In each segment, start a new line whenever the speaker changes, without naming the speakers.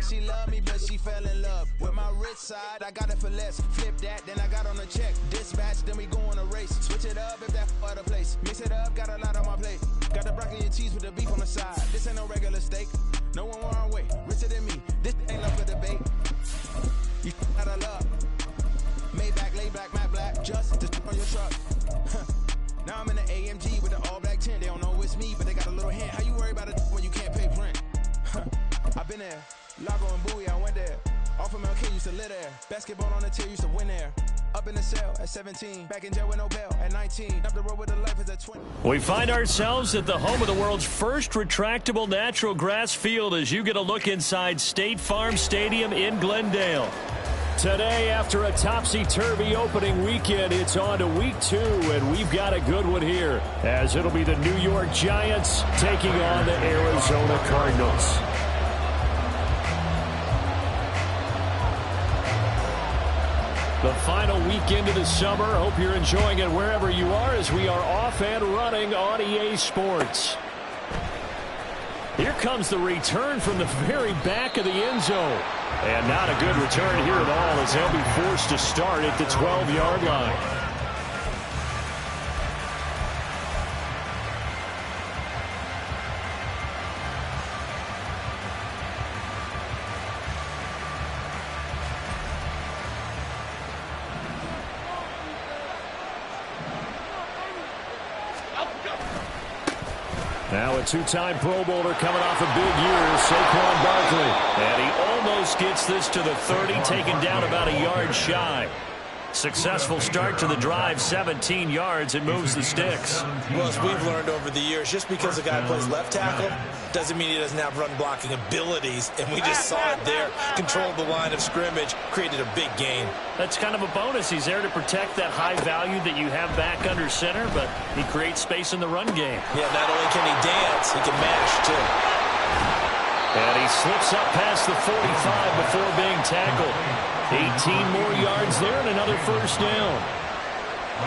she love me, but she fell in love with my rich side. I got it for less. Flip that, then I got on a check. Dispatch, then we go on a race. Switch it up if that other place. Mix it up, got a lot on my plate. Got the broccoli and cheese with the beef on the side. This ain't no regular steak. No one wrong way. Richer than me. This ain't up for debate. You out of love. Maybach, lay back, matte black. Just on your truck. Now I'm in the AMG with the all black tint. They don't know it's me, but they got a little hint. How you worry about it when you can't pay rent? I've been there. Lago and Bowie, I went there. Off of MLK, used to live there. Basketball on the tier, used to win there. Up in the cell at 17. Back in jail with no bail at 19. Up the road with the life as a 20.
We find ourselves at the home of the world's first retractable natural grass field as you get a look inside State Farm Stadium in Glendale. Today, after a topsy-turvy opening weekend, it's on to week 2, and we've got a good one here, as it'll be the New York Giants taking on the Arizona Cardinals. The final weekend of the summer. Hope you're enjoying it wherever you are as we are off and running on EA Sports. Here comes the return from the very back of the end zone. And not a good return here at all as they'll be forced to start at the 12-yard line. Now a two-time Pro Bowler coming off a big year, Saquon Barkley. And he almost gets this to the 30, taken down about a yard shy. Successful start to the drive, 17 yards. It moves the sticks.
Well, as we've learned over the years, just because a guy plays left tackle doesn't mean he doesn't have run-blocking abilities. And we just saw it there. Controlled the line of scrimmage, created a big gain. That's kind of a bonus. He's there to protect that high value that you have back under center, but he creates space in the run game. Yeah, not only can he dance, he can mash, too.
And he slips up past the 45 before being tackled. 18 more yards there and another first down.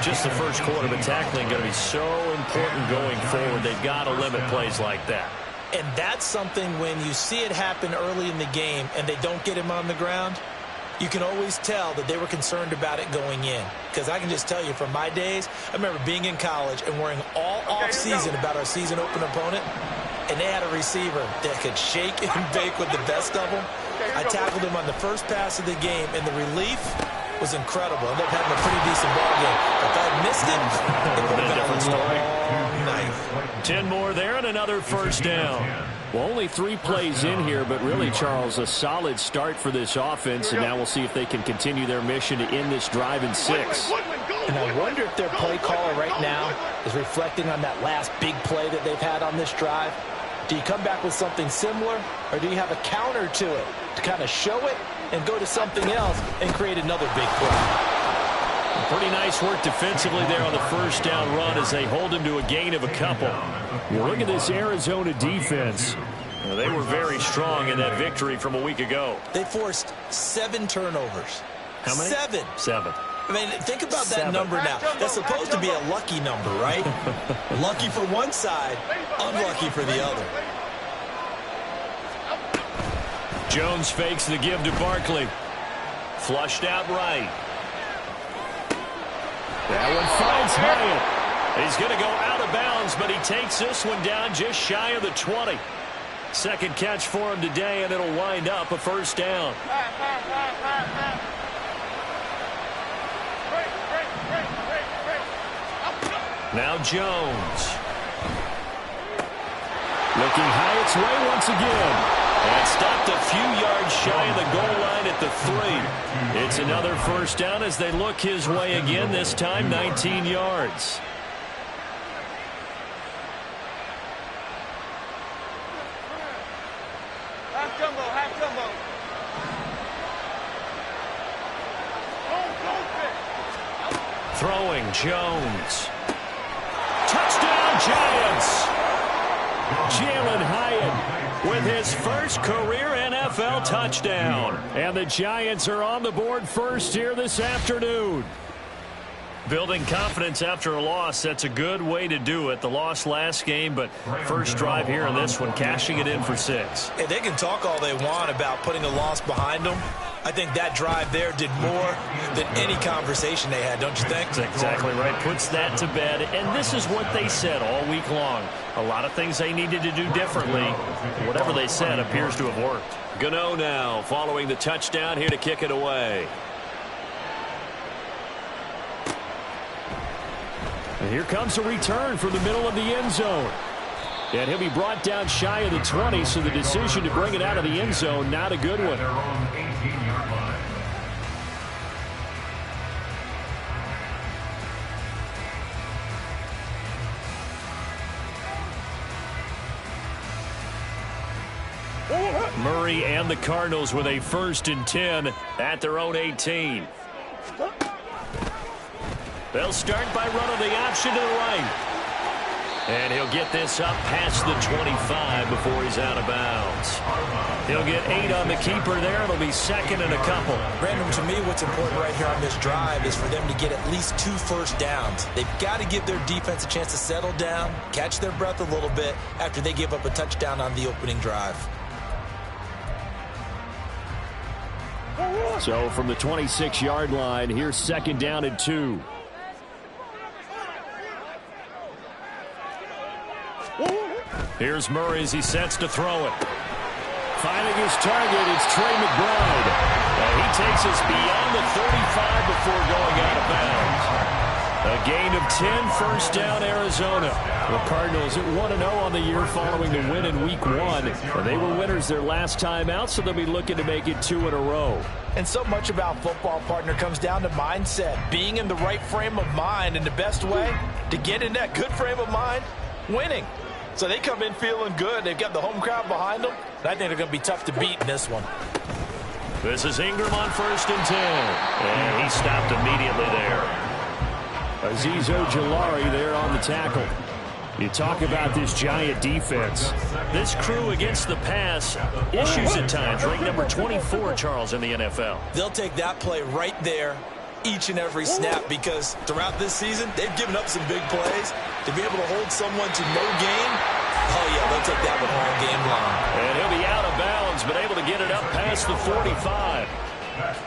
Just the first quarter, but tackling going to be so important going forward. They've got to limit plays like that. And that's something when you see it happen early in the game and they don't get him on the ground, you can always tell that they were concerned about it going in. Because I can just tell you from my days, I remember being in college and worrying all off-season about our season open opponent, and they had a receiver that could shake and bake with the best of them. I tackled him on the first pass of the game, and the relief was incredible. I ended up having a pretty decent ball game. If I had missed it, it would have been a different story. Nice. 10 more there and another first down. Well, only 3 plays in here, but really, Charles, a solid start for this offense, and now we'll see if they can continue their mission to end this drive in 6.
And I wonder if their play caller right now is reflecting on that last big play that they've had on this drive. Do you come back with something similar, or do you have a counter to it to kind of show it and go to something else and create another big play?
Pretty nice work defensively there on the first down run as they hold him to a gain of a couple. You look at this Arizona defense. They were very strong in that victory from a week ago.
They forced 7 turnovers.
How many?
7.
7.
I mean, think about that number now. That's supposed to be a lucky number, right? Lucky for one side, unlucky for the other.
Jones fakes the give to Barkley. Flushed out right. That one finds Hyatt. He's going to go out of bounds, but he takes this one down just shy of the 20. Second catch for him today, and it'll wind up a first down. Now Jones. Looking Hyatt's way once again. And stopped a few yards shy of the goal line at the 3. It's another first down as they look his way again, this time 19 yards.
Half jumbo, half jumbo.
Throwing Jones. Touchdown Giants! Jalen Hyatt with his first career NFL touchdown. And the Giants are on the board first here this afternoon. Building confidence after a loss, that's a good way to do it. The loss last game, but first drive here in this one, cashing it in for 6.
Hey, they can talk all they want about putting a loss behind them. I think that drive there did more than any conversation they had, don't you think?
That's exactly right. Puts that to bed. And this is what they said all week long. A lot of things they needed to do differently. Whatever they said appears to have worked.
Gano now following the touchdown here to kick it away.
And here comes a return from the middle of the end zone. And he'll be brought down shy of the 20, so the decision to bring it out of the end zone, not a good one. Murray and the Cardinals with a 1st and 10 at their own 18. They'll start by running the option to the right. And he'll get this up past the 25 before he's out of bounds. He'll get 8 on the keeper there. It'll be 2nd and a couple.
Brandon, to me, what's important right here on this drive is for them to get at least 2 first downs. They've got to give their defense a chance to settle down, catch their breath a little bit after they give up a touchdown on the opening drive.
So from the 26-yard line, here's 2nd down and 2. Here's Murray as he sets to throw it. Finding his target, it's Trey McBride. He takes us beyond the 35 before going out of bounds. A gain of 10, 1st down, Arizona. The Cardinals at 1-0 on the year following the win in Week 1. They were winners their last time out, so they'll be looking to make it 2 in a row.
And so much about football, partner, comes down to mindset. Being in the right frame of mind, and the best way to get in that good frame of mind, winning. So they come in feeling good. They've got the home crowd behind them. And I think they're going to be tough to beat in this one.
This is Ingram on 1st and 10. And he stopped immediately there. Azeez Ojulari there on the tackle. You talk about this Giant defense. This crew against the pass, issues at times. Ranked number 24, Charles, in the NFL.
They'll take that play right there each and every snap, because throughout this season, they've given up some big plays. To be able to hold someone to no gain, oh yeah, they'll take that one all game long.
And he'll be out of bounds, but able to get it up past the 45.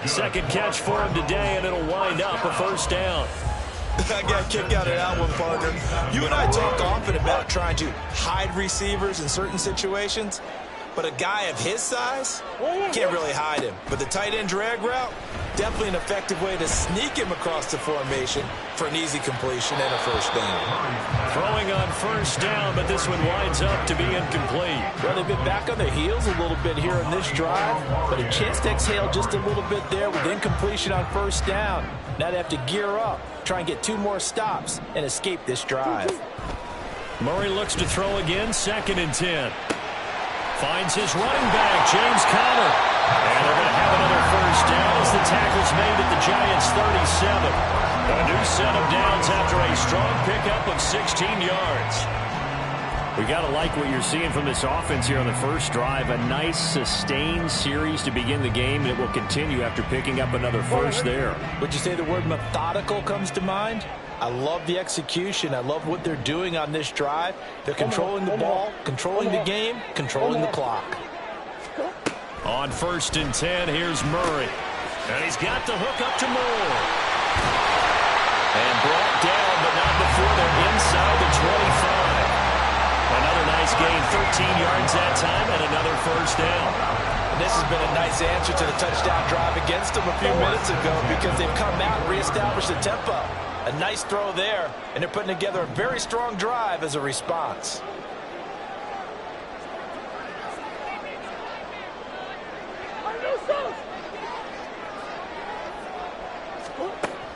2nd catch for him today, and it'll wind up a 1st down.
I got a kick out of that one, partner. You and I talk often about trying to hide receivers in certain situations, but a guy of his size can't really hide him. But the tight end drag route, definitely an effective way to sneak him across the formation for an easy completion and a 1st down.
Throwing on 1st down, but this one winds up to be incomplete.
Well, they've been back on their heels a little bit here in this drive, but a chance to exhale just a little bit there with incompletion on 1st down. Now they have to gear up, try and get 2 more stops, and escape this drive.
Murray looks to throw again, 2nd and 10. Finds his running back, James Conner. And they're going to have another 1st down as the tackle's made at the Giants' 37. A new set of downs after a strong pickup of 16 yards. We got to like what you're seeing from this offense here on the first drive. A nice, sustained series to begin the game, and it will continue after picking up another 1st there.
Would you say the word methodical comes to mind? I love the execution. I love what they're doing on this drive. They're controlling the ball, controlling the game, controlling the clock.
On 1st and 10, here's Murray. And he's got the hook up to Moore. And brought down, but not before they're inside the 25. Another nice gain, 13 yards that time, and another 1st down.
And this has been a nice answer to the touchdown drive against them a few minutes ago, because they've come out and reestablished the tempo. A nice throw there, and they're putting together a very strong drive as a response.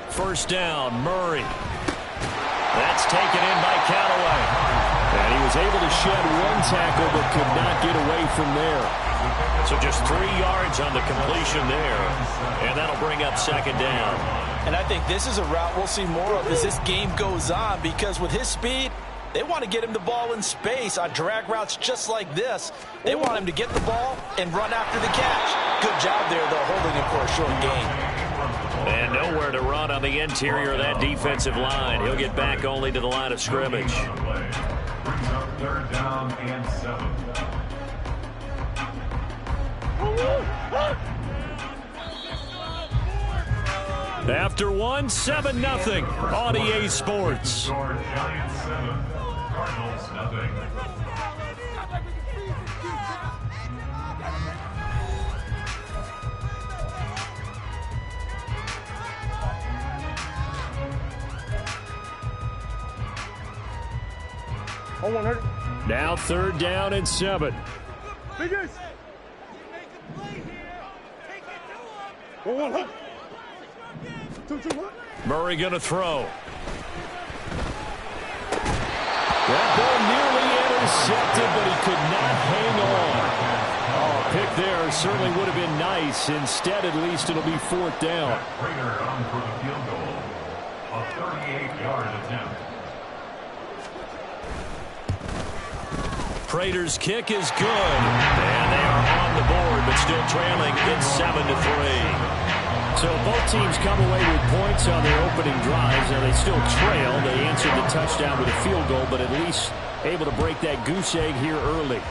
First down, Murray. That's taken in by Callaway. And he was able to shed 1 tackle, but could not get away from there. So just 3 yards on the completion there. And that'll bring up 2nd down.
And I think this is a route we'll see more of as this game goes on, because with his speed, they want to get him the ball in space on drag routes just like this. They want him to get the ball and run after the catch. Good job there, though, holding him for a short gain.
And nowhere to run on the interior of that defensive line. He'll get back only to the line of scrimmage.
Brings up 3rd down and 7.
After 1, 7-0 on EA Sports.
Giants 7, Cardinals nothing.
Now 3rd down and 7. Murray going to throw. That ball nearly intercepted, but he could not hang on. Oh, a pick there certainly would have been nice. Instead, at least it'll be 4th down.
Prater on for the field goal. A 38-yard attempt.
Prater's kick is good. And they are on the board, but still trailing. It's 7-3. So both teams come away with points on their opening drives. Now they still trail. They answered the touchdown with a field goal, but at least able to break that goose egg here early.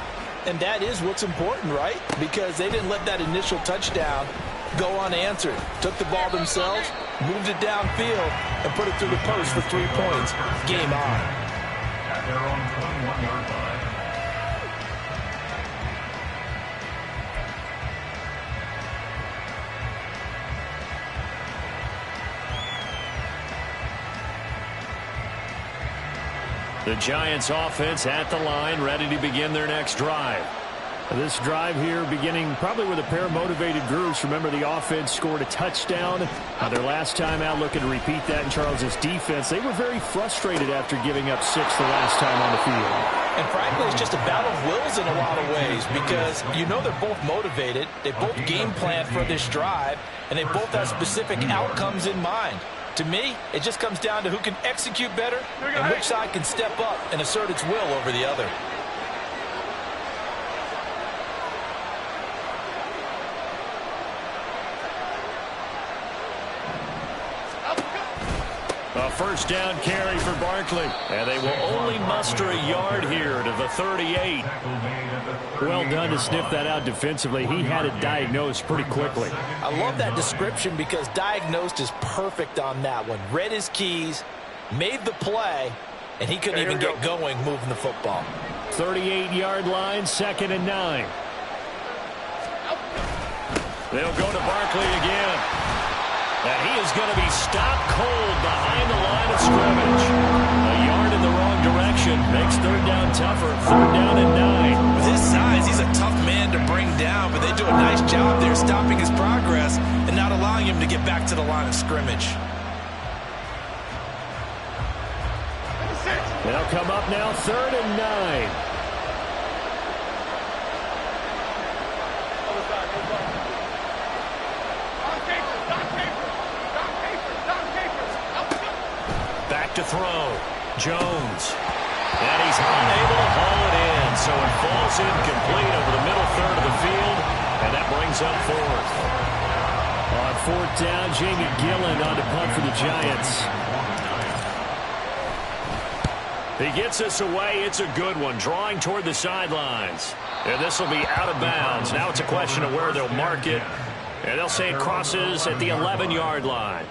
And that is what's important, right? Because they didn't let that initial touchdown go unanswered. Took the ball themselves, moved it downfield, and put it through the post for 3 points. Game on.
At their own 21-yard line.
The Giants offense at the line, ready to begin their next drive. This drive here beginning probably with a pair of motivated groups. Remember, the offense scored a touchdown. Their last time out, looking to repeat that in Charles's defense. They were very frustrated after giving up 6 the last time on the field.
And frankly, it's just a battle of wills in a lot of ways because you know they're both motivated. They both game plan for this drive, and they both have specific outcomes in mind. To me, it just comes down to who can execute better and which side can step up and assert its will over the other.
A 1st down carry for Barkley. And they will only muster a yard here to the 38. Well done to sniff that out defensively. He had it diagnosed pretty quickly.
I love that description because diagnosed is perfect on that one. Read his keys, made the play, and he couldn't even get going moving the football.
38-yard line, 2nd and 9. They'll go to Barkley again. And he is going to be stopped cold behind the line of scrimmage. A yard in the wrong direction makes 3rd down tougher. 3rd down and 9.
With his size, he's a tough man to bring down, but they do a nice job there stopping his progress and not allowing him to get back to the line of scrimmage.
They'll come up now 3rd and 9. To throw. Jones. And he's unable to haul it in, so it falls incomplete over the middle 3rd of the field, and that brings up 4th. On 4th down, Jamie Gillen on to punt for the Giants. He gets us away. It's a good one, drawing toward the sidelines. And this will be out of bounds. Now it's a question of where they'll mark it, and they'll say it crosses at the 11-yard line.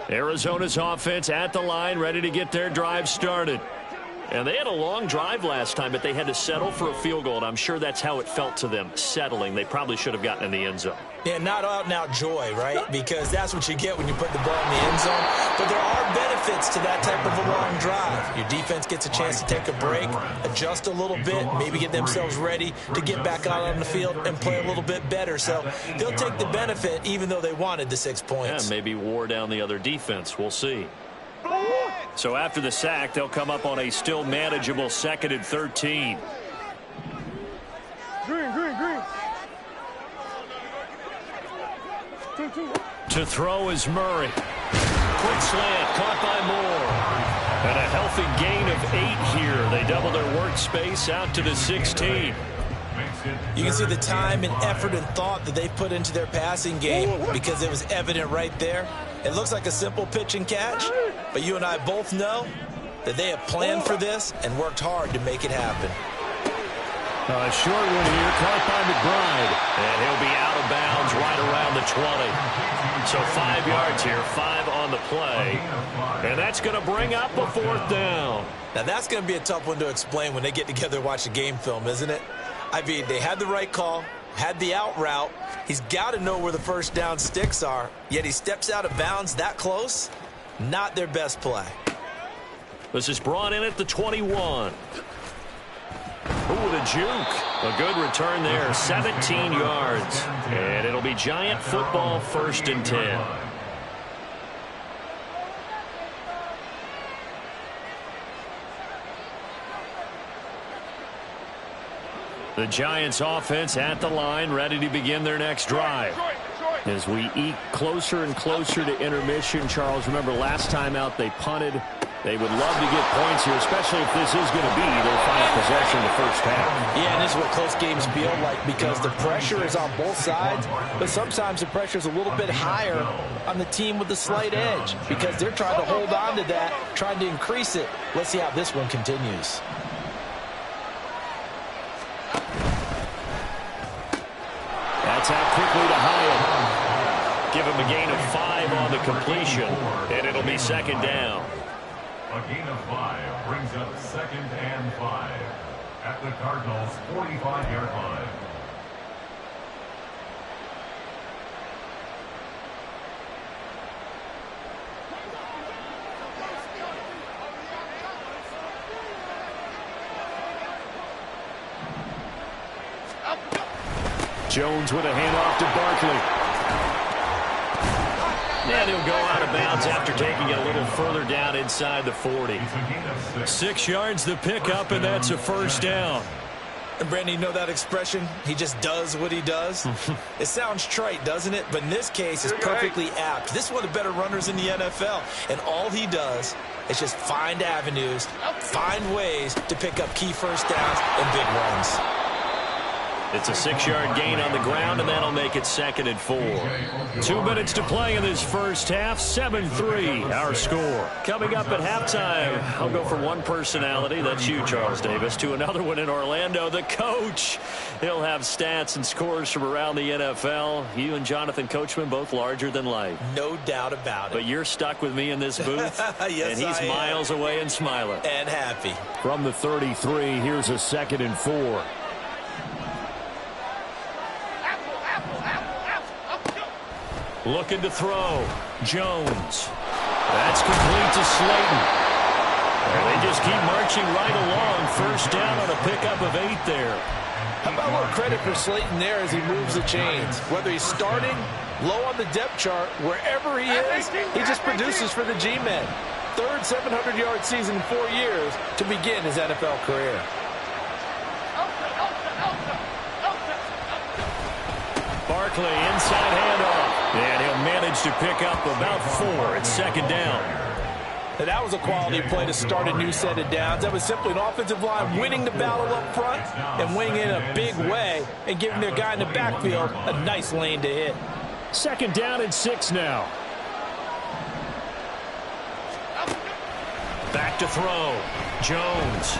Arizona's offense at the line, ready to get their drive started. And they had a long drive last time, but they had to settle for a field goal, and I'm sure that's how it felt to them, settling. They probably should have gotten in the end zone.
Yeah, not out-and-out joy, right? Because that's what you get when you put the ball in the end zone. But there are benefits to that type of a long drive. Your defense gets a chance to take a break, adjust a little bit, maybe get themselves ready to get back out on the field and play a little bit better. So they'll take the benefit even though they wanted the 6 points.
Yeah, maybe wore down the other defense. We'll see. So after the sack, they'll come up on a still manageable 2nd and 13.
Green.
To throw is Murray. Quick slant, caught by Moore. And a healthy gain of 8 here. They double their workspace out to the 16.
You can see the time and effort and thought that they put into their passing game because it was evident right there. It looks like a simple pitch and catch, but you and I both know that they have planned for this and worked hard to make it happen.
A short one here, caught by McBride. And he'll be out of bounds right around the 20. So 5 yards here, 5 on the play. And that's going to bring up a 4th down.
Now that's going to be a tough one to explain when they get together and watch the game film, isn't it? I mean, they had the right call, had the out route. He's got to know where the first down sticks are, yet he steps out of bounds that close. Not their best play.
This is brought in at the 21. Ooh, the juke. A good return there, 17 yards. And it'll be Giant football, 1st and 10. The Giants offense at the line, ready to begin their next drive. As we eke closer and closer to intermission, Charles, remember last time out they punted. They would love to get points here, especially if this is going to be their final possession the first half.
Yeah, and this is what close games feel like because the pressure is on both sides, but sometimes the pressure is a little bit higher on the team with the slight edge because they're trying to hold on to that, trying to increase it. Let's see how this one continues.
That's out quickly to Hyatt. Give him a gain of 5 on the completion, and it'll be 2nd down.
A gain of 5 brings up 2nd and 5 at the Cardinals' 45-yard line.
Jones with a handoff to Barkley. And he'll go out of bounds after taking it a little further down inside the 40. 6 yards the pickup, and that's a 1st down.
And Brandon, you know that expression? He just does what he does. It sounds trite, doesn't it? But in this case, it's perfectly apt. This is one of the better runners in the NFL. And all he does is just find avenues, find ways to pick up key first downs and big runs.
It's a 6-yard gain on the ground, and that'll make it 2nd and 4. 2 minutes to play in this first half. 7-3, our score. Coming up at halftime, I'll go from one personality, that's you, Charles Davis, to another one in Orlando, the coach. He'll have stats and scores from around the NFL. You and Jonathan Coachman, both larger than life.
No doubt about it.
But you're stuck with me in this booth,
yes,
and he's miles away and smiling.
And happy.
From the 33, here's a 2nd and 4. Looking to throw. Jones. That's complete to Slayton. And they just keep marching right along. 1st down on a pickup of 8 there.
How about a little credit for Slayton there as he moves the chains? Whether he's starting, low on the depth chart, wherever he is, he just produces for the G-men. 3rd 700-yard season in 4 years to begin his NFL career.
Barkley, inside handoff. And he'll manage to pick up about 4. It's 2nd down.
And that was a quality play to start a new set of downs. That was simply an offensive line winning the battle up front and winning in a big way and giving their guy in the backfield a nice lane to hit.
2nd down and 6 now. Back to throw. Jones.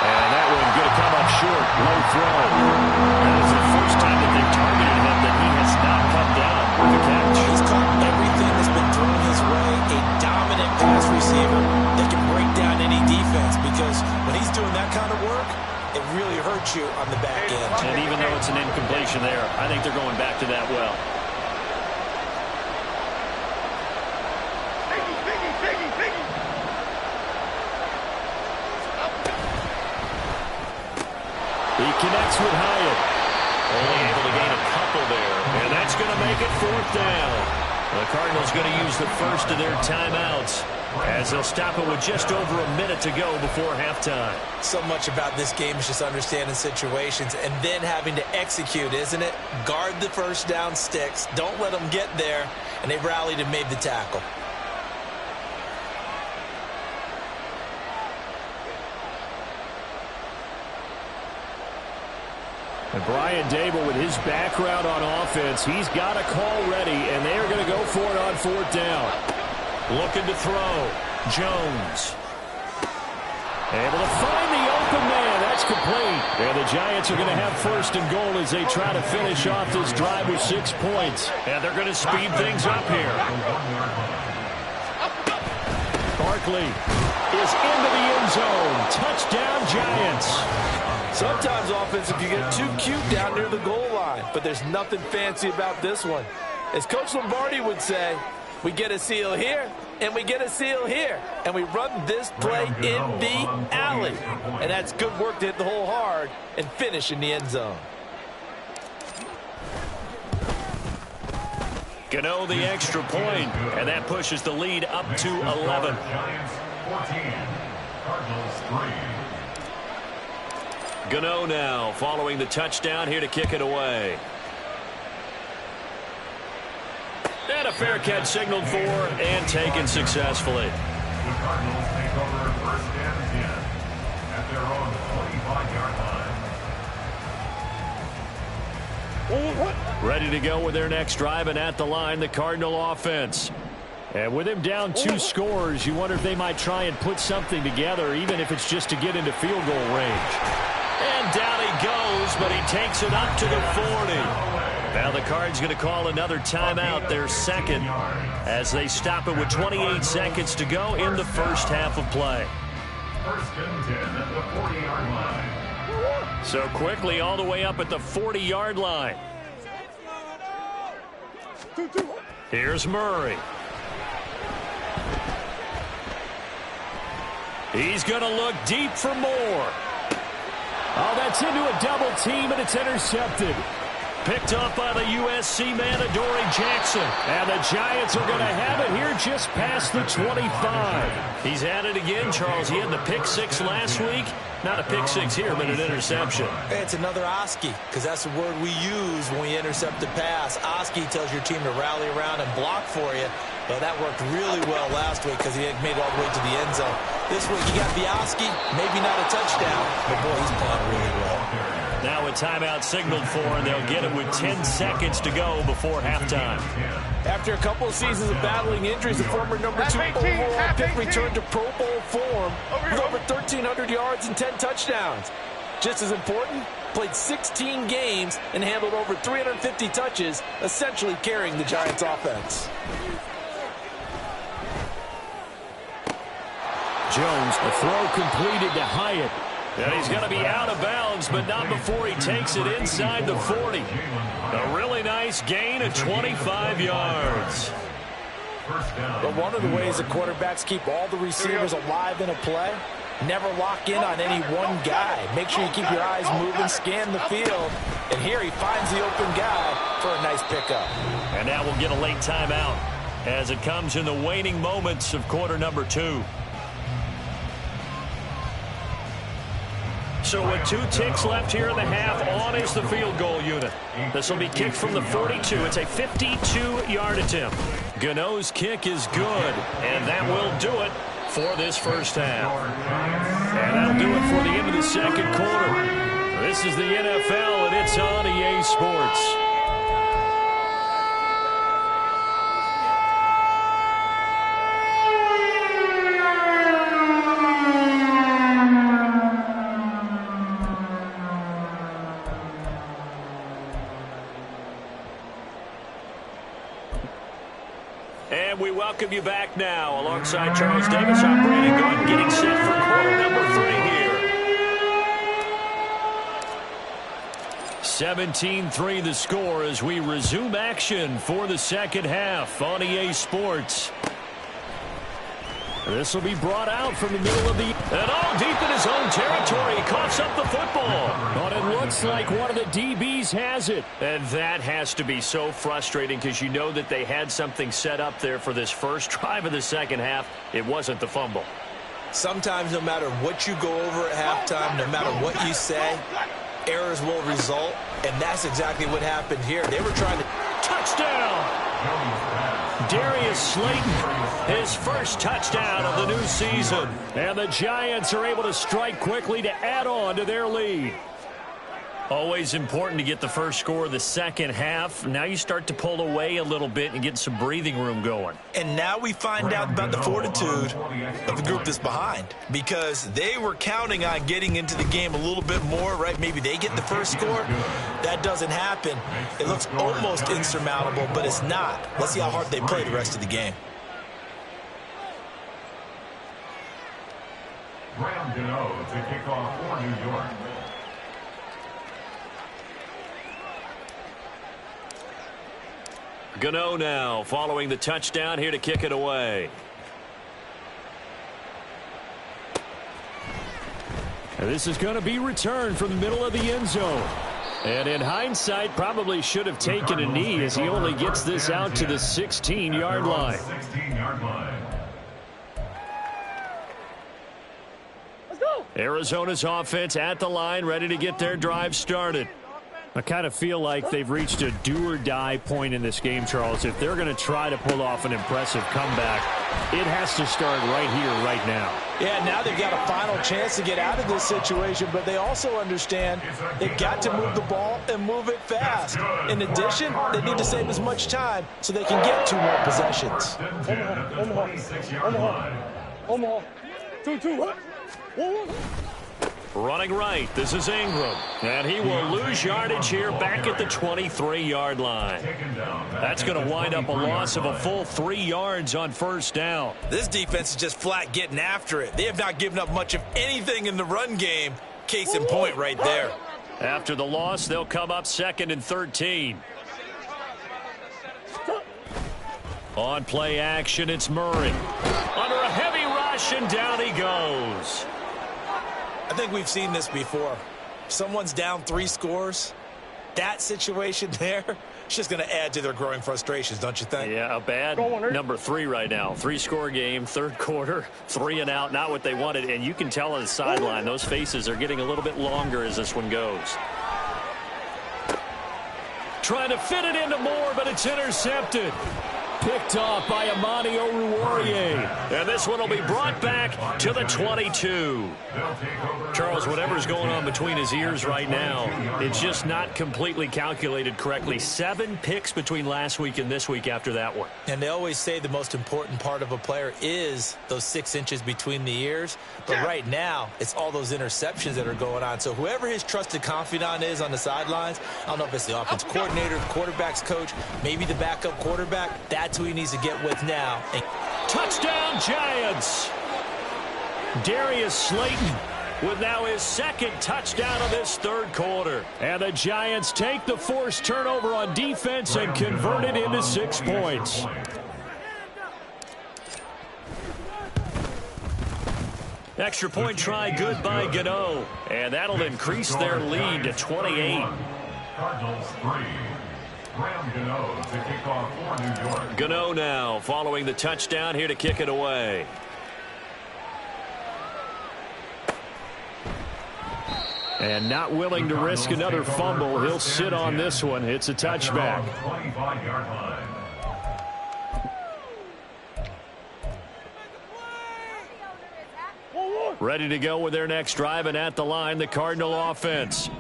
And that one going to come up short. Low throw. That is the first time that they've targeted him that he has not come down with a catch.
He's caught everything that's been thrown his way. A dominant pass receiver that can break down any defense because when he's doing that kind of work, it really hurts you on the back end.
And even though it's an incompletion there, I think they're going back to that well. He connects with Hyatt. Only able to gain a couple there. And that's going to make it 4th down. The Cardinals going to use the first of their timeouts as they'll stop it with just over a minute to go before halftime.
So much about this game is just understanding situations and then having to execute, isn't it? Guard the first down sticks. Don't let them get there. And they rallied and made the tackle.
And Brian Dable, with his background on offense, he's got a call ready, and they are going to go for it on 4th down. Looking to throw. Jones. Able to find the open man. That's complete. And the Giants are going to have 1st and goal as they try to finish off this drive with 6 points. And they're going to speed things up here. Barkley is into the end zone. Touchdown, Giants.
Sometimes offense, if you get too cute down near the goal line, but there's nothing fancy about this one. As Coach Lombardi would say, we get a seal here, and we get a seal here, and we run this play in the alley. And that's good work to hit the hole hard and finish in the end zone.
Gano the extra point, and that pushes the lead up to 11.
Giants 14, Cardinals 3.
Gano now following the touchdown here to kick it away. And a fair catch signaled for and taken successfully.
The Cardinals take over 1st and 10 at their own 25-yard line.
Ready to go with their next drive, and at the line, the Cardinal offense. And with him down 2 scores, you wonder if they might try and put something together, even if it's just to get into field goal range. And down he goes, but he takes it up to the 40. Now the Cards going to call another timeout, their 2nd, as they stop it with 28 seconds to go in the first half of play.
1st and 10 at the 40-yard line.
So quickly all the way up at the 40-yard line. Here's Murray. He's going to look deep for more. Oh, that's into a double team, and it's intercepted. Picked up by the USC man, Adoree Jackson. And the Giants are going to have it here just past the 25. He's at it again, Charles. He had the pick 6 last week. Not a pick 6 here, but an interception.
It's another Oski, because that's the word we use when we intercept a pass. Oski tells your team to rally around and block for you. But that worked really well last week because he made it all the way to the end zone. This week he got the Oski, maybe not a touchdown, but boy, he's playing really well.
Now a timeout signaled for, and they'll get it with 10 seconds to go before halftime.
After a couple of seasons of battling injuries, the former number 2 overall pick returned to Pro Bowl form with over 1,300 yards and 10 touchdowns. Just as important, played 16 games and handled over 350 touches, essentially carrying the Giants' offense.
Jones, the throw completed to Hyatt. And he's going to be out of bounds, but not before he takes it inside the 40. A really nice gain of 25 yards.
But one of the ways that quarterbacks keep all the receivers alive in a play, never lock in on any one guy. Make sure you keep your eyes moving, scan the field. And here he finds the open guy for a nice pickup.
And now we'll get a late timeout as it comes in the waning moments of quarter number 2. So with 2 ticks left here in the half, on is the field goal unit. This will be kicked from the 42. It's a 52-yard attempt. Gano's kick is good, and that will do it for this first half. And that'll do it for the end of the second quarter. This is the NFL, and it's on EA Sports. And we welcome you back now. Alongside Charles Davis, I'm Brandon Gaudin, getting set for quarter number 3 here. 17-3 the score as we resume action for the second half on EA Sports. This will be brought out from the middle of the... And all deep in his own territory. He coughs up the football. But it looks like one of the DBs has it. And that has to be so frustrating because you know that they had something set up there for this first drive of the second half. It wasn't the fumble.
Sometimes no matter what you go over at halftime, no matter what you say, errors will result. And that's exactly what happened here. They were trying to...
Touchdown! Darius Slayton, his first touchdown of the new season. And the Giants are able to strike quickly to add on to their lead.
Always important to get the first score of the second half. Now you start to pull away a little bit and get some breathing room going.
And now we find out about the fortitude of the group that's behind, because they were counting on getting into the game a little bit more, right? Maybe they get the first score. That doesn't happen. It looks almost insurmountable, but it's not. Let's see how hard they play the rest of the game.
Graham Gano to kick off for New York.
Gano now following the touchdown here to kick it away.
And this is going to be returned from the middle of the end zone. And in hindsight, probably should have taken a knee as he only gets this out to the 16-yard line.
16-yard line.
Arizona's offense at the line, ready to get their drive started.
I kind of feel like they've reached a do-or-die point in this game, Charles. If they're going to try to pull off an impressive comeback, it has to start right here, right now.
Yeah, now they've got a final chance to get out of this situation, but they also understand they've got to move the ball and move it fast. In addition, they need to save as much time so they can get 2 more possessions.
Omaha.
2-2.
Running right, this is Ingram, and he will lose yardage here back at the 23-yard line. That's going to wind up a loss of a full 3 yards on first down.
This defense is just flat getting after it. They have not given up much of anything in the run game. Case in point right there.
After the loss, they'll come up 2nd and 13. On play action, it's Murray. Under a heavy rush, and down he goes.
I think we've seen this before. Someone's down 3 scores. That situation there, it's just going to add to their growing frustrations, don't you think?
Yeah, a bad number 3 right now. 3-score game, 3rd quarter, 3 and out, not what they wanted. And you can tell on the sideline, those faces are getting a little bit longer as this one goes. Trying to fit it into Moore, but it's intercepted. Picked off by Amani Oruwariye. And this one will be brought back to the 22. Charles, whatever's going on between his ears right now, it's just not completely calculated correctly. 7 picks between last week and this week after that one.
And they always say the most important part of a player is those 6 inches between the ears. But right now, it's all those interceptions that are going on. So whoever his trusted confidant is on the sidelines, I don't know if it's the offense coordinator, the quarterback's coach, maybe the backup quarterback, that's who he needs to get with now.
Touchdown, Giants! Darius Slayton with now his 2nd touchdown of this 3rd quarter. And the Giants take the forced turnover on defense and convert it into 6 points. Extra point try good by Gano. And that'll increase their lead to 28.
Cardinals 3. Graham Gano to kick off for New York.
Gano now following the touchdown here to kick it away. And not willing to risk another fumble. He'll sit on this one. It's a touchback.
25-yard line.
Ready to go with their next drive, and at the line, the Cardinal offense.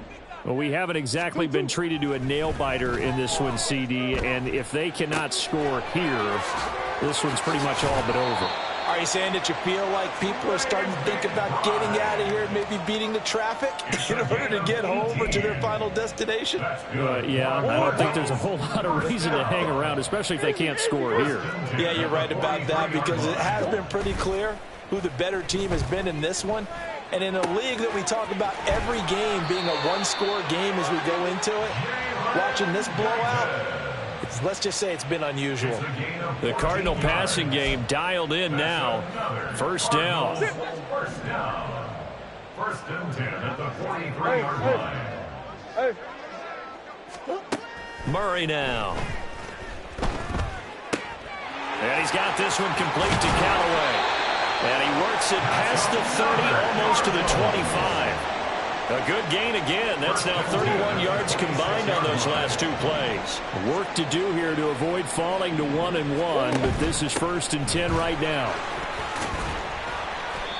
Well, we haven't exactly been treated to a nail-biter in this one, CD, and if they cannot score here, this one's pretty much all but over.
Are you saying that you feel like people are starting to think about getting out of here and maybe beating the traffic in order to get home or to their final destination?
Yeah, I don't think there's a whole lot of reason to hang around, especially if they can't score here.
Yeah, you're right about that, because it has been pretty clear who the better team has been in this one. And in a league that we talk about every game being a 1-score game as we go into it, watching this blowout, let's just say it's been unusual.
The Cardinal passing game dialed in now. First down.
First down. 1st and 10 at the 43-yard line.
Murray now. And he's got this one complete to Callaway. And he works it past the 30, almost to the 25. A good gain again. That's now 31 yards combined on those last 2 plays.
Work to do here to avoid falling to 1-1, but this is 1st and 10 right now.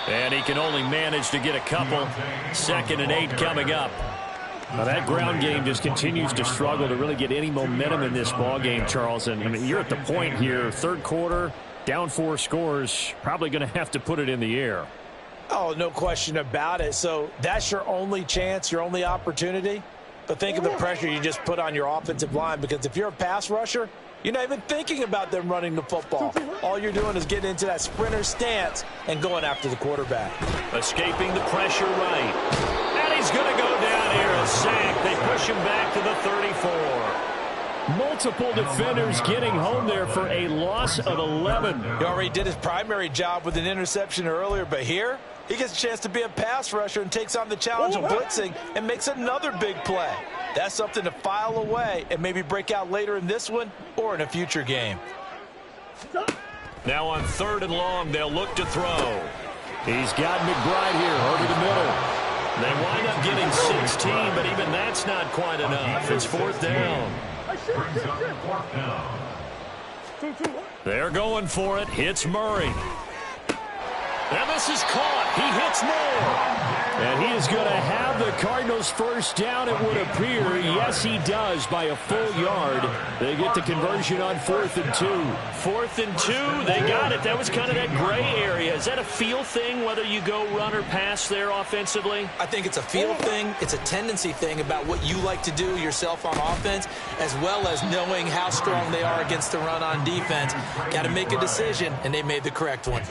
And he can only manage to get a couple. 2nd and 8 coming up. Now that ground game just continues to struggle to really get any momentum in this ball game, Charles. And I mean, you're at the point here, third quarter, down 4 scores, probably going to have to put it in the air.
Oh, no question about it. So that's your only chance, your only opportunity. But think of the pressure you just put on your offensive line, because if you're a pass rusher, you're not even thinking about them running the football. All you're doing is getting into that sprinter stance and going after the quarterback.
Escaping the pressure right. And he's going to go down here, a sack. They push him back to the 34. Multiple defenders getting home there for a loss of 11.
He already did his primary job with an interception earlier, but here he gets a chance to be a pass rusher and takes on the challenge of blitzing and makes another big play. That's something to file away and maybe break out later in this one or in a future game.
Now on 3rd and long, they'll look to throw. He's got McBride here over the middle. They wind up getting 16, but even that's not quite enough. It's 4th down. They're going for it. Hits Murray. And this is caught. He hits Moore. And he is going to have the Cardinals first down, it would appear. Yes, he does, by a full yard. They get the conversion on 4th and 2. 4th and 2, they got it. That was kind of that gray area. Is that a feel thing, whether you go run or pass there offensively?
I think it's a feel thing. It's a tendency thing about what you like to do yourself on offense, as well as knowing how strong they are against the run on defense. Got to make a decision, and they made the correct one.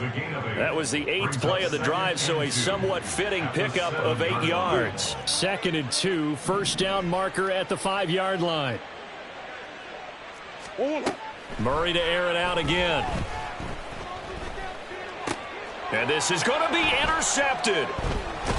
That was the 8th play of the drive, so a somewhat fitting pickup of 8 yards. 2nd and 2, first down marker at the 5-yard line. Murray to air it out again. And this is going to be intercepted.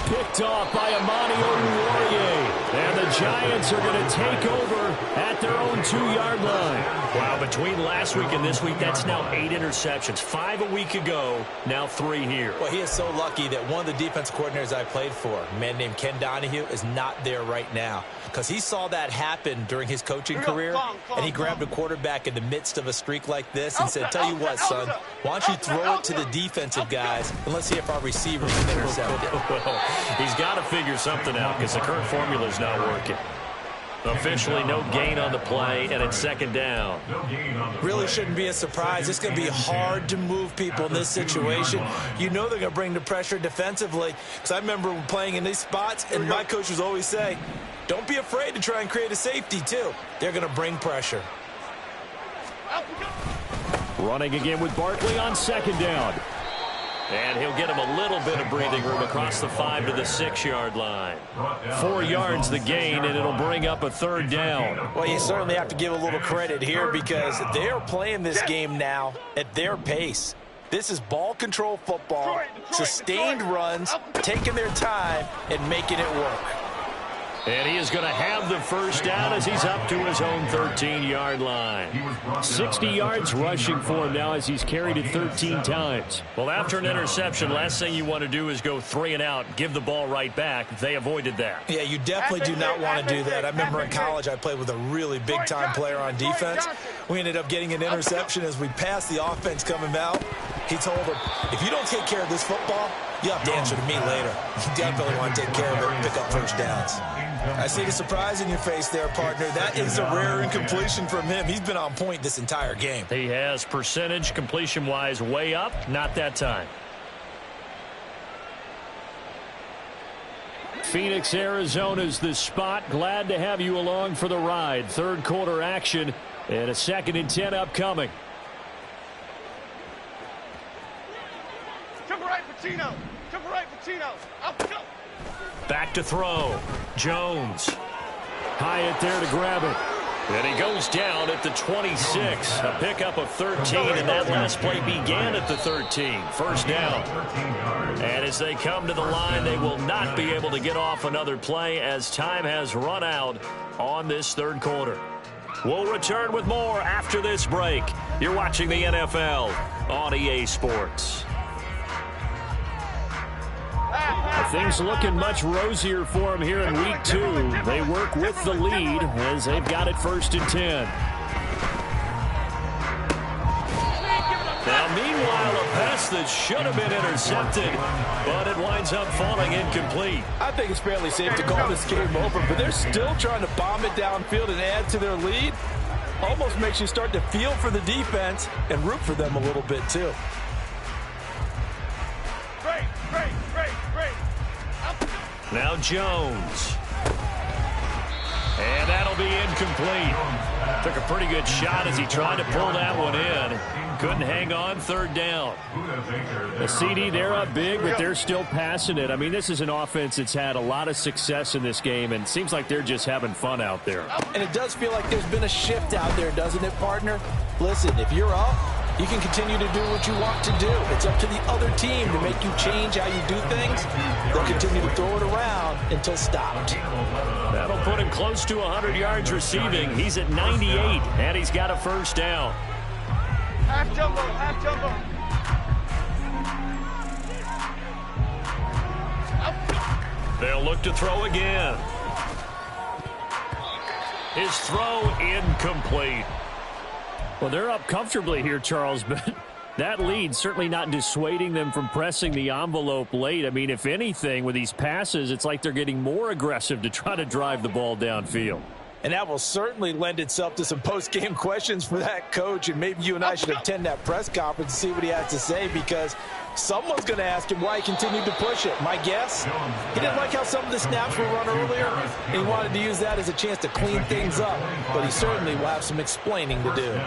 Picked off by Amani Oruwariye. And the Giants are going to take over at their own 2-yard line. Wow, between last week and this week, that's now 8 interceptions. 5 a week ago, now 3 here.
Well, he is so lucky that one of the defense coordinators I played for, a man named Ken Donahue, is not there right now. Because he saw that happen during his coaching career, and he grabbed a quarterback in the midst of a streak like this and said, tell you what, son, why don't you throw it to the defensive guys, and let's see if our receivers can intercept it.
He's got to figure something out because the current formula is not working. Officially no gain on the play, and it's 2nd down.
Really shouldn't be a surprise. It's going to be hard to move people in this situation. You know they're going to bring the pressure defensively. Because I remember playing in these spots, and my coaches always say, don't be afraid to try and create a safety, too. They're going to bring pressure.
Running again with Barkley on 2nd down. And he'll get him a little bit of breathing room across the 5 to the 6-yard line. 4 yards the gain, and it'll bring up a 3rd down.
Well, you certainly have to give a little credit here because they're playing this game now at their pace. This is ball control football, sustained runs, taking their time, and making it work.
And he is going to have the first down as he's up to his own 13-yard line. 60 yards rushing for him now as he's carried it 13 times. Well, after an interception, last thing you want to do is go 3 and out, give the ball right back. They avoided that.
Yeah, you definitely do not want to do that. I remember in college I played with a really big-time player on defense. We ended up getting an interception as we passed the offense coming out. He told him, if you don't take care of this football, you have to answer to me later. You definitely want to take care of it and pick up first downs. I see the surprise in your face there, partner. That is a rare incompletion from him. He's been on point this entire game.
He has percentage completion-wise way up. Not that time. Phoenix, Arizona's the spot. Glad to have you along for the ride. 3rd quarter action and a 2nd and 10 upcoming.
Come right, Pacino. Come right, Pacino. Up, go.
Back to throw. Jones. Hyatt there to grab it. And he goes down at the 26. A pickup of 13, and that last play began at the 13. First down. And as they come to the line, they will not be able to get off another play as time has run out on this 3rd quarter. We'll return with more after this break. You're watching the NFL on EA Sports. Things looking much rosier for them here in week 2. They work with the lead as they've got it 1st and 10. Now, meanwhile, Meanwhile, a pass that should have been intercepted, but it winds up falling incomplete.
I think it's fairly safe to call this game over, but they're still trying to bomb it downfield and add to their lead. Almost makes you start to feel for the defense and root for them a little bit, too.
Now Jones. And that'll be incomplete. Took a pretty good shot as he tried to pull that one in. Couldn't hang on, third down.
The CD, they're up big, but they're still passing it. I mean, this is an offense that's had a lot of success in this game, and it seems like they're just having fun out there.
And it does feel like there's been a shift out there, doesn't it, partner? Listen, if you're up, you can continue to do what you want to do. It's up to the other team to make you change how you do things. They'll continue to throw it around until stopped.
That'll put him close to 100 yards receiving. He's at 98, and he's got a first down.
Half jumbo, half jumbo.
They'll look to throw again. His throw incomplete.
Well, they're up comfortably here, Charles, but that lead certainly not dissuading them from pressing the envelope late. I mean, if anything, with these passes, it's like they're getting more aggressive to try to drive the ball downfield.
And that will certainly lend itself to some post-game questions for that coach, and maybe you and I should attend that press conference and see what he has to say, because someone's going to ask him why he continued to push it. My guess, he didn't like how some of the snaps were run earlier, and he wanted to use that as a chance to clean things up, but he certainly will have some explaining to do.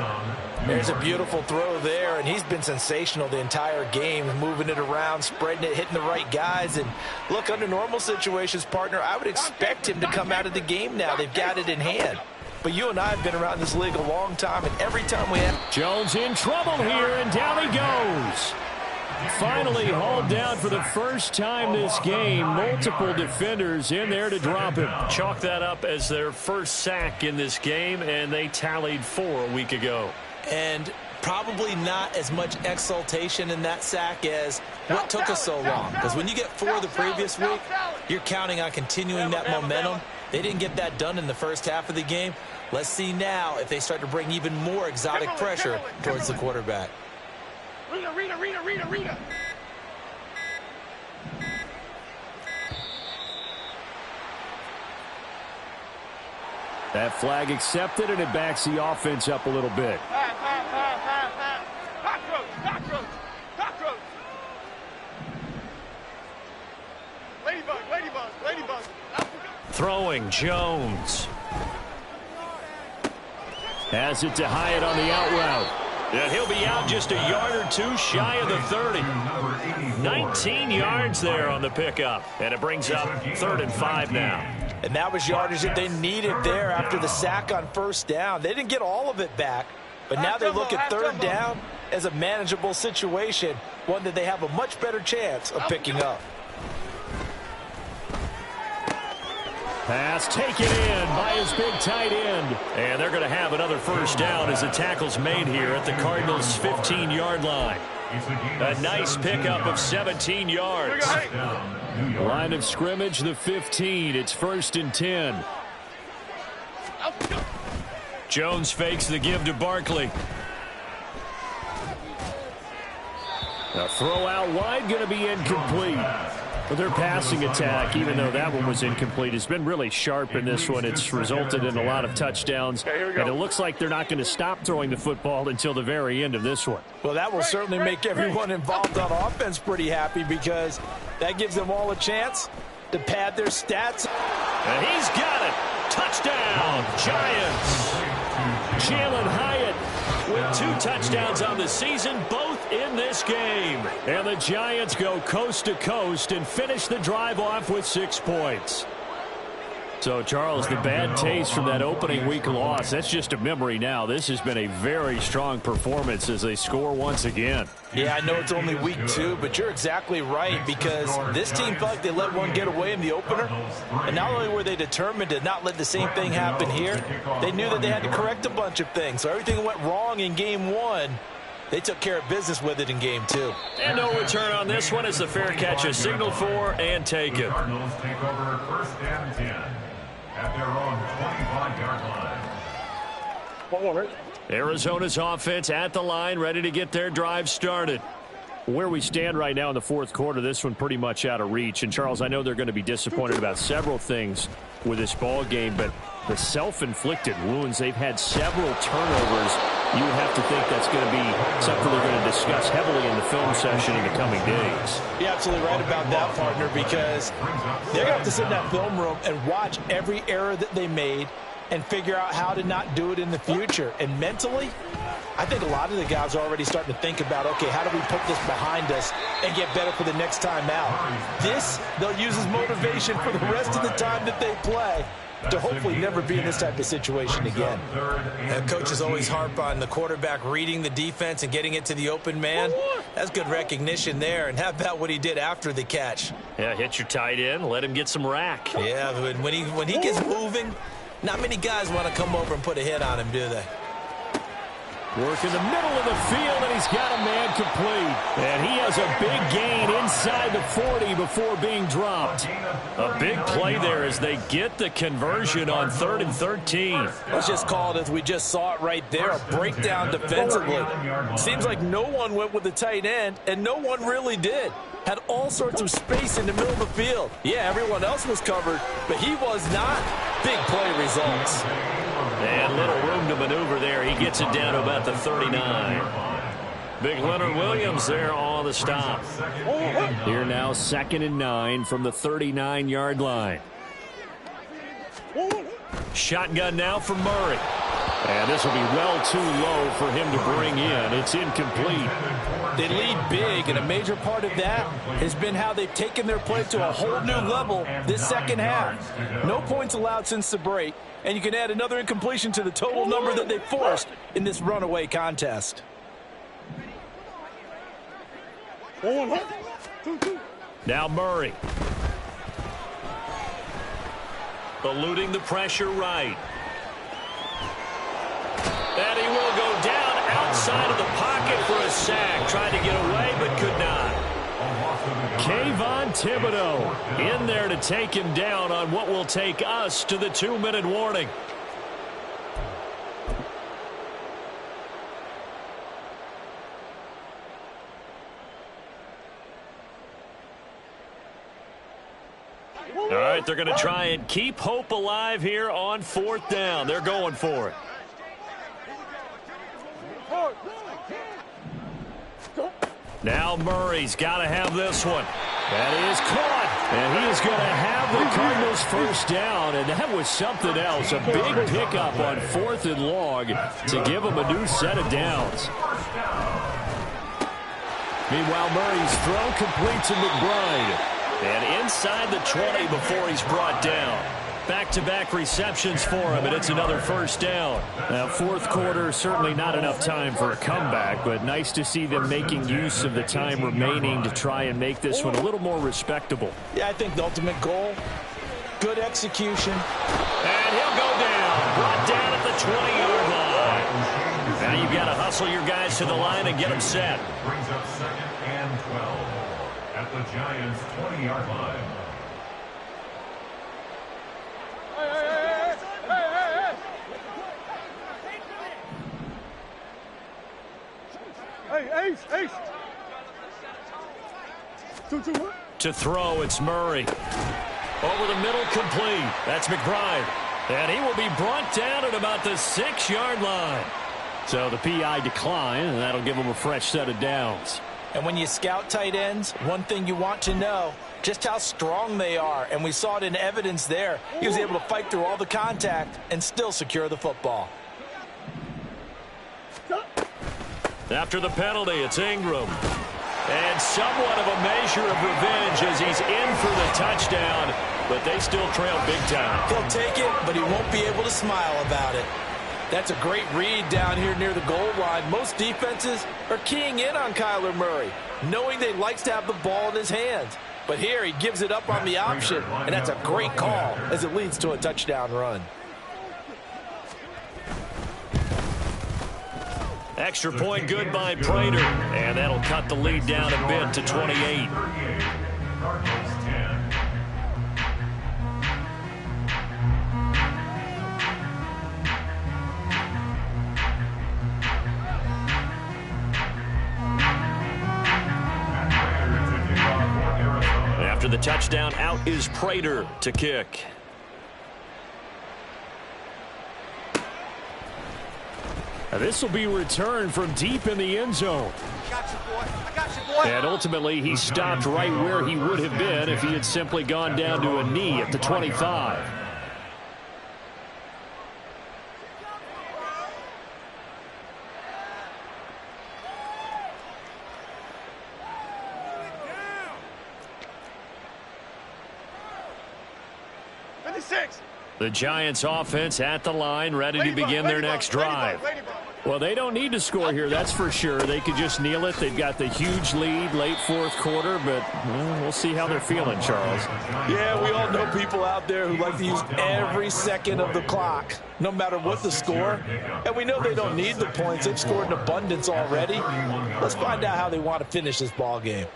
There's a beautiful throw there, and he's been sensational the entire game, moving it around, spreading it, hitting the right guys. And look, under normal situations, partner, I would expect him to come out of the game now. They've got it in hand. But you and I have been around this league a long time, and every time we have...
Jones in trouble here, and down he goes. Finally hauled down for the first time this game. Multiple defenders in there to drop him.
Chalk that up as their first sack in this game, and they tallied 4 a week ago.
And probably not as much exultation in that sack as what took us so long. Because when you get 4 the previous week, you're counting on continuing that momentum. They didn't get that done in the first half of the game. Let's see now if they start to bring even more exotic pressure towards the quarterback.
Rita.
That flag accepted, and it backs the offense up a little bit.
Cockroach. Ladybug.
Throwing Jones.
Has it to Hyatt on the out route.
And he'll be out just a yard or two shy of the 30. 19 yards there on the pickup. And it brings up 3rd and 5 now.
And that was yardage that they needed there after the sack on first down. They didn't get all of it back, but now they look at 3rd down as a manageable situation, one that they have a much better chance of picking up.
Pass taken in by his big tight end.
And they're going to have another first down as the tackle's made here at the Cardinals' 15-yard line. A nice pickup of 17 yards.
Line of scrimmage, the 15. It's 1st and 10.
Jones fakes the give to Barkley.
A throw out wide, going to be incomplete. But their passing attack, even though that one was incomplete, has been really sharp in this one. It's resulted in a lot of touchdowns, and it looks like they're not going to stop throwing the football until the very end of this one.
Well, that will certainly make everyone involved on offense pretty happy, because that gives them all a chance to pad their stats.
And he's got it. Touchdown, Giants.
Jalen Hyatt
with 2 touchdowns on the season, both in this game.
And the Giants go coast to coast and finish the drive off with 6 points. So, Charles, the bad taste from that opening week loss, that's just a memory now. This has been a very strong performance as they score once again.
Yeah, I know it's only week 2, but you're exactly right, because this team felt like they let one get away in the opener. And not only were they determined to not let the same thing happen here, they knew that they had to correct a bunch of things. So everything that went wrong in game 1, they took care of business with it in game 2.
And no return on this one as the fair catch is signaled for and taken.
Cardinals take over 1st and 10 at their own 25-yard line.
Arizona's offense at the line, ready to get their drive started. Where we stand right now in the fourth quarter, this one pretty much out of reach. And, Charles, I know they're going to be disappointed about several things with this ball game, but the self-inflicted wounds, they've had several turnovers. You would have to think that's going to be something they're going to discuss heavily in the film session in the coming days.
You're absolutely right about that, partner, because they're going to have to sit in that film room and watch every error that they made and figure out how to not do it in the future. And mentally, I think a lot of the guys are already starting to think about, okay, how do we put this behind us and get better for the next time out? This, they'll use as motivation for the rest of the time that they play to hopefully never be in this type of situation again.
And coaches always harp on the quarterback reading the defense and getting it to the open man. That's good recognition there. And how about what he did after the catch?
Yeah, hit your tight end, let him get some rack.
Yeah, when he gets moving, not many guys want to come over and put a hit on him, do they?
Work in the middle of the field, and he's got a man complete. And he has a big gain inside the 40 before being dropped.
A big play there as they get the conversion on 3rd and 13.
Let's just call it as we just saw it right there, a breakdown defensively. Seems like no one went with the tight end, and no one really did. Had all sorts of space in the middle of the field. Yeah, everyone else was covered, but he was not. Big play results.
And little room to maneuver there. He gets it down to about the 39. Big Leonard Williams there on the stop.
Here now 2nd and 9 from the 39-yard line.
Shotgun now for Murray.
And this will be well too low for him to bring in. It's incomplete.
They lead big, and a major part of that has been how they've taken their play to a whole new level this second half. No points allowed since the break, and you can add another incompletion to the total number that they forced in this runaway contest.
Now Murray. Eluding the pressure right. And he will go down outside of the pocket for a sack. Tried to get away, but could not.
Kayvon Thibodeaux in there to take him down on what will take us to the 2-minute warning.
All right, they're going to try and keep hope alive here on 4th down. They're going for it. Now Murray's got to have this one. That is caught.
And he is going to have the Cardinals first down, and that was something else. A big pickup on 4th and long to give them a new set of downs. Meanwhile, Murray's throw complete to McBride.
And inside the 20 before he's brought down.
Back-to-back receptions for him, and it's another first down. Now, fourth quarter, certainly not enough time for a comeback, but nice to see them making use of the time remaining to try and make this one a little more respectable.
Yeah, I think the ultimate goal, good execution.
And he'll go down. Brought down at the 20-yard line. Now you've got to hustle your guys to the line and get them set.
Brings up 2nd and 12 at the Giants' 20-yard line.
Ace.
To throw, it's Murray. Over the middle, complete. That's McBride. And he will be brought down at about the 6-yard line. So the PI decline, and that'll give him a fresh set of downs.
And when you scout tight ends, one thing you want to know, just how strong they are. And we saw it in evidence there. He was able to fight through all the contact and still secure the football.
After the penalty, it's Ingram. And somewhat of a measure of revenge as he's in for the touchdown, but they still trail big time.
He'll take it, but he won't be able to smile about it. That's a great read down here near the goal line. Most defenses are keying in on Kyler Murray, knowing that he likes to have the ball in his hands. But here he gives it up on the option, and that's a great call as it leads to a touchdown run.
Extra point good by Prater, and that'll cut the lead down a bit to 28.
Cardinals 10.
After the touchdown, out is Prater to kick.
This will be returned from deep in the end zone.
I got you, boy. I got you, boy.
And ultimately, he stopped right where he would have been if he had simply gone down to a knee at the 25. The Giants offense at the line, ready to begin their next drive. Well, they don't need to score here, that's for sure. They could just kneel it. They've got the huge lead late fourth quarter, but we'll see how they're feeling, Charles.
Yeah, we all know people out there who like to use every second of the clock, no matter what the score. And we know they don't need the points. They've scored in abundance already. Let's find out how they want to finish this ball game.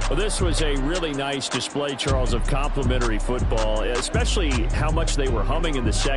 Well, this was a really nice display, Charles, of complimentary football, especially how much they were humming in the second.